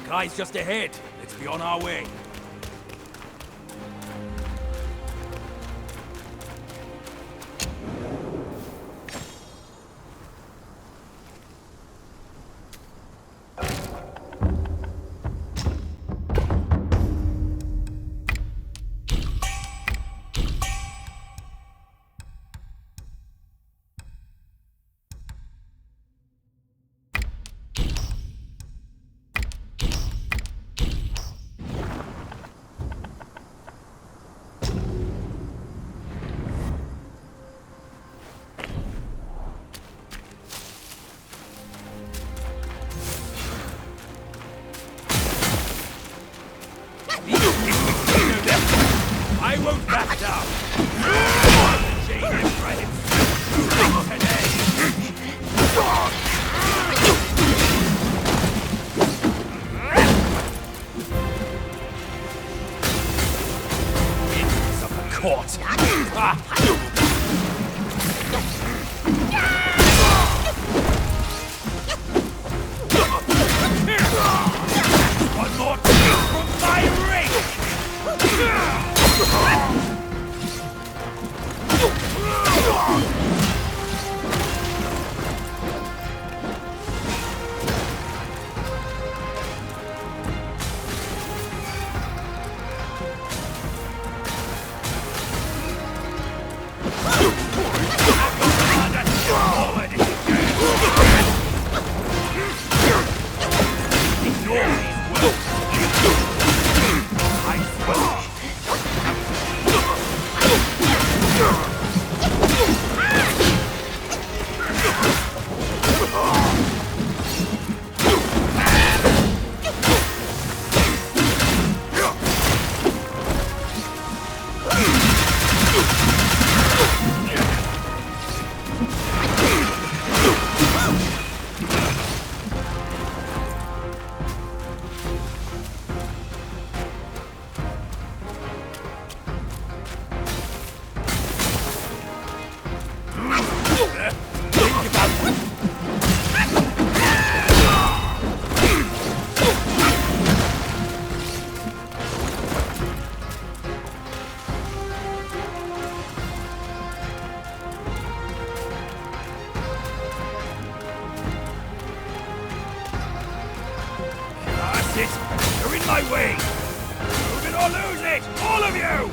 Sky's just ahead. Let's be on our way. I won't back down. Chain him right caught. One more kick from my ring. You're in my way! Move it or lose it! All of you!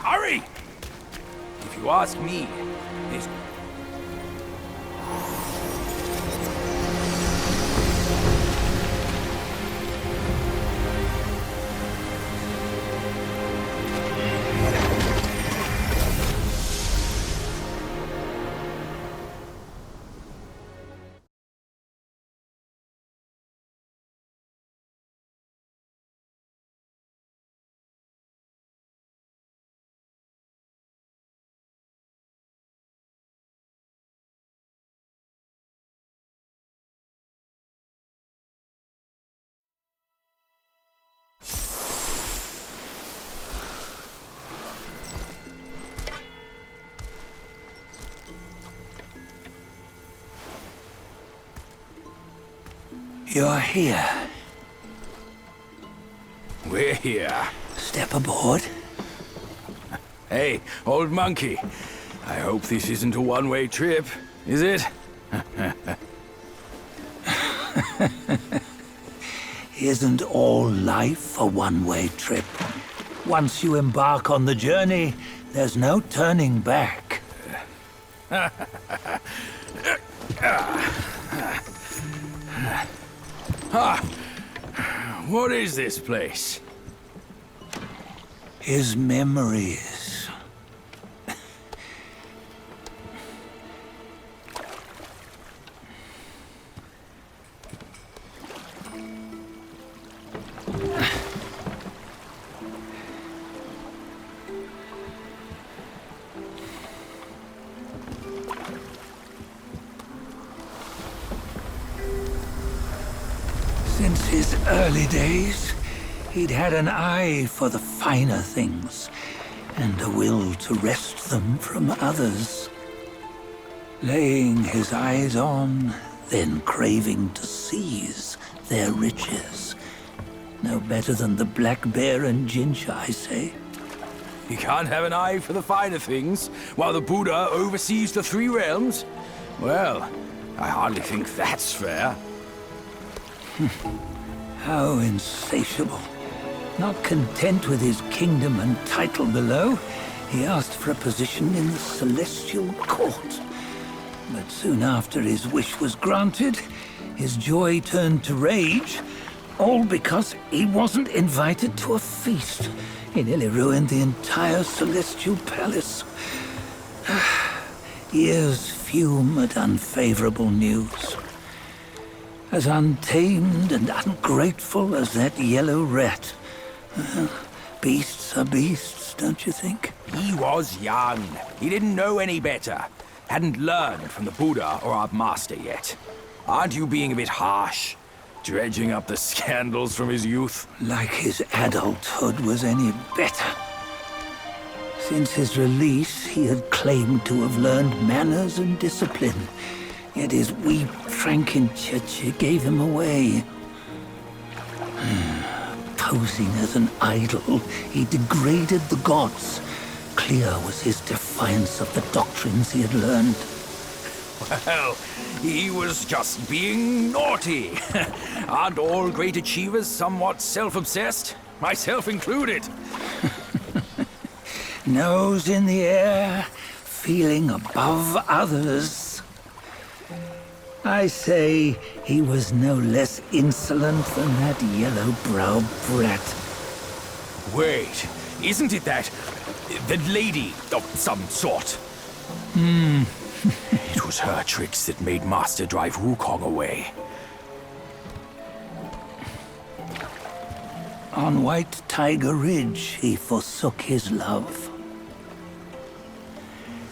Hurry! If you ask me, this... You're here. We're here. Step aboard. Hey, old monkey. I hope this isn't a one-way trip, is it? Isn't all life a one-way trip? Once you embark on the journey, there's no turning back. What is this place? His memories. Since his early days, he'd had an eye for the finer things, and a will to wrest them from others. Laying his eyes on, then craving to seize their riches. No better than the black bear and ginger, I say. You can't have an eye for the finer things, while the Buddha oversees the three realms? Well, I hardly think that's fair. How insatiable. Not content with his kingdom and title below, he asked for a position in the celestial court. But soon after his wish was granted, his joy turned to rage, all because he wasn't invited to a feast. He nearly ruined the entire celestial palace. Ears fume at unfavorable news. As untamed and ungrateful as that yellow rat. Beasts are beasts, don't you think? He was young. He didn't know any better. Hadn't learned from the Buddha or our master yet. Aren't you being a bit harsh? Dredging up the scandals from his youth? Like his adulthood was any better. Since his release, he had claimed to have learned manners and discipline. Yet his weak Frankenchurch gave him away. Posing as an idol, he degraded the gods. Clear was his defiance of the doctrines he had learned. Well, he was just being naughty. Aren't all great achievers somewhat self-obsessed? Myself included. Nose in the air, feeling above others. I say he was no less insolent than that yellow-browed brat. Wait, isn't it that lady of some sort? It was her tricks that made Master drive Wukong away. On White Tiger Ridge, he forsook his love.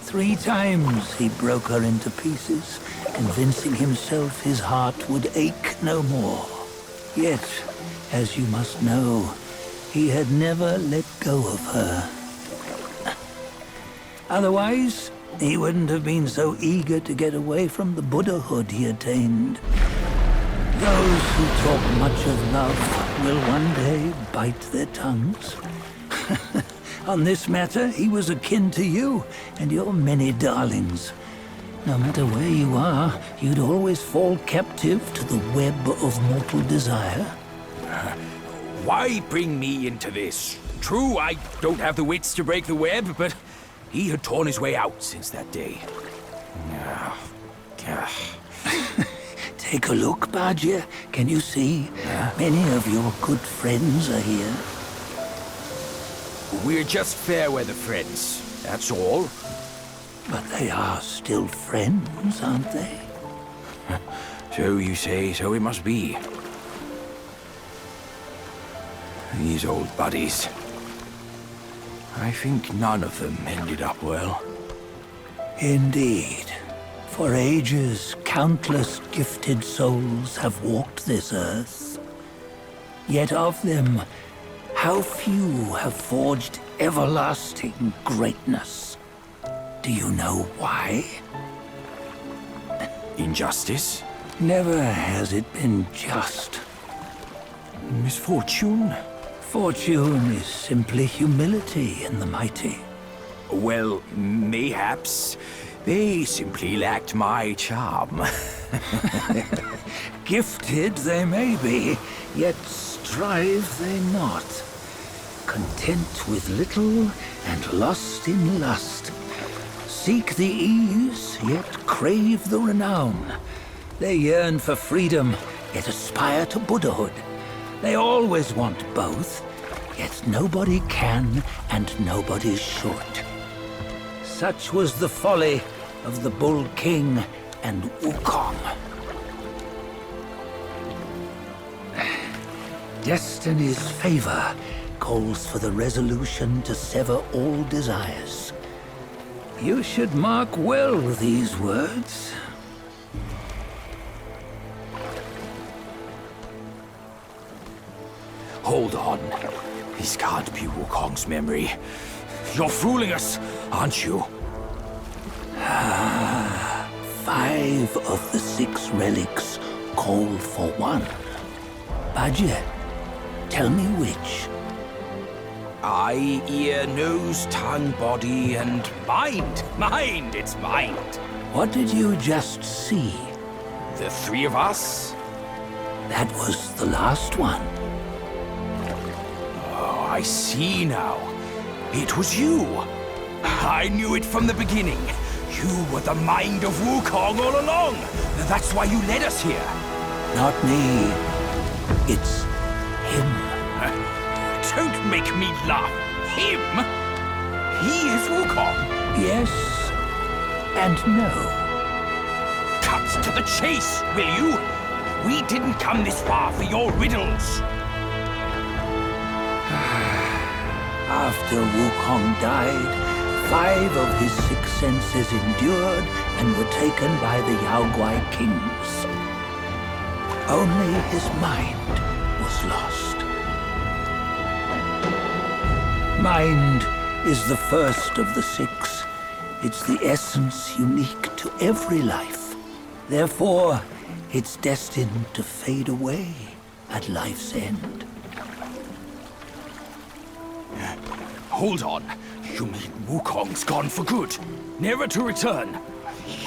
3 times he broke her into pieces, convincing himself his heart would ache no more. Yet, as you must know, he had never let go of her. Otherwise, he wouldn't have been so eager to get away from the Buddhahood he attained. Those who talk much of love will one day bite their tongues. On this matter, he was akin to you and your many darlings. No matter where you are, you'd always fall captive to the web of mortal desire. Why bring me into this? True, I don't have the wits to break the web, but he had torn his way out since that day. Take a look, Badger. Can you see? Many of your good friends are here. We're just fair-weather friends, that's all. But they are still friends, aren't they? So you say, so it must be. These old buddies. I think none of them ended up well. Indeed. For ages, countless gifted souls have walked this earth. Yet of them, how few have forged everlasting greatness? Do you know why? Injustice? Never has it been just. Misfortune? Fortune is simply humility in the mighty. Well, mayhaps. They simply lacked my charm. Gifted they may be, yet strive they not. Content with little and lost in lust. Seek the ease, yet crave the renown. They yearn for freedom, yet aspire to Buddhahood. They always want both, yet nobody can and nobody should. Such was the folly of the Bull King and Wukong. Destiny's favor calls for the resolution to sever all desires. You should mark well these words. Hold on. This can't be Wukong's memory. You're fooling us, aren't you? 5 of the 6 relics call for one. Badger, tell me which. Eye, ear, nose, tongue, body, and mind. Mind, it's mind. What did you just see? The 3 of us? That was the last one. Oh, I see now. It was you. I knew it from the beginning. You were the mind of Wukong all along. That's why you led us here. Not me. It's him. Don't make me laugh. Him? He is Wukong. Yes and no. Cut to the chase, will you? We didn't come this far for your riddles. After Wukong died, 5 of his 6 senses endured and were taken by the Yaoguai kings. Only his mind was lost. Mind is the first of the 6. It's the essence unique to every life. Therefore, it's destined to fade away at life's end. Hold on. You mean Wukong's gone for good? Never to return?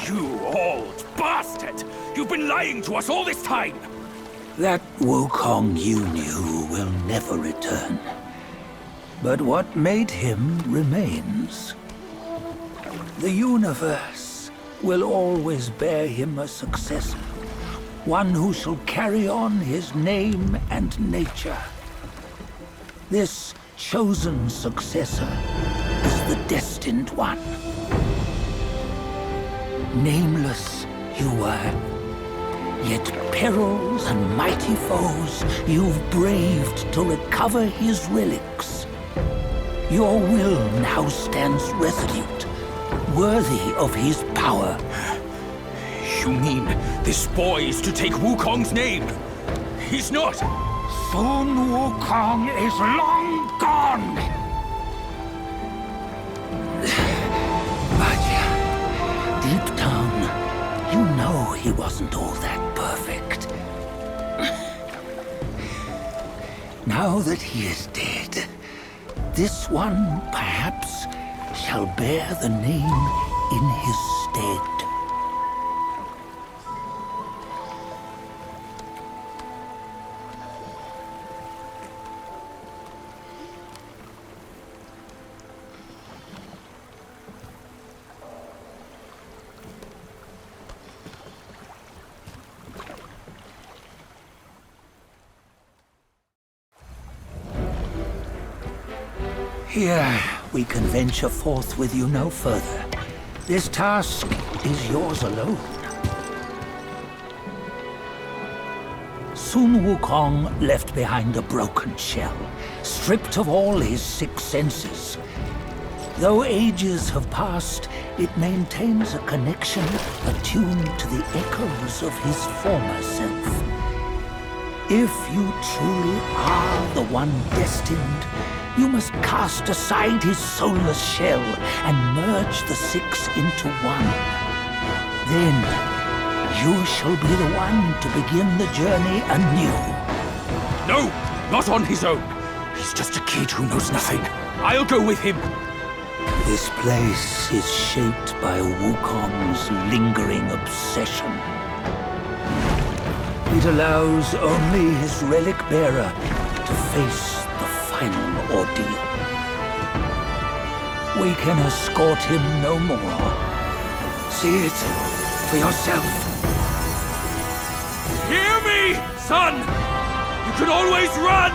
You old bastard! You've been lying to us all this time! That Wukong you knew will never return. But what made him remains. The universe will always bear him a successor. One who shall carry on his name and nature. This chosen successor is the destined one. Nameless you were, yet perils and mighty foes you've braved to recover his relics. Your will now stands resolute, worthy of his power. You mean this boy is to take Wukong's name? He's not! Sun Wukong is long gone! But deep down, you know he wasn't all that perfect. Now that he is dead, this one, perhaps, shall bear the name in his stead. Here, we can venture forth with you no further. This task is yours alone. Sun Wukong left behind a broken shell, stripped of all his 6 senses. Though ages have passed, it maintains a connection attuned to the echoes of his former self. If you truly are the one destined, you must cast aside his soulless shell and merge the 6 into one. Then, you shall be the one to begin the journey anew. No, not on his own. He's just a kid who knows nothing. I'll go with him. This place is shaped by Wukong's lingering obsession. It allows only his relic bearer to face the final ordeal. We can escort him no more. See it for yourself. Hear me, son! You can always run!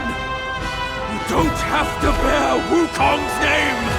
You don't have to bear Wukong's name!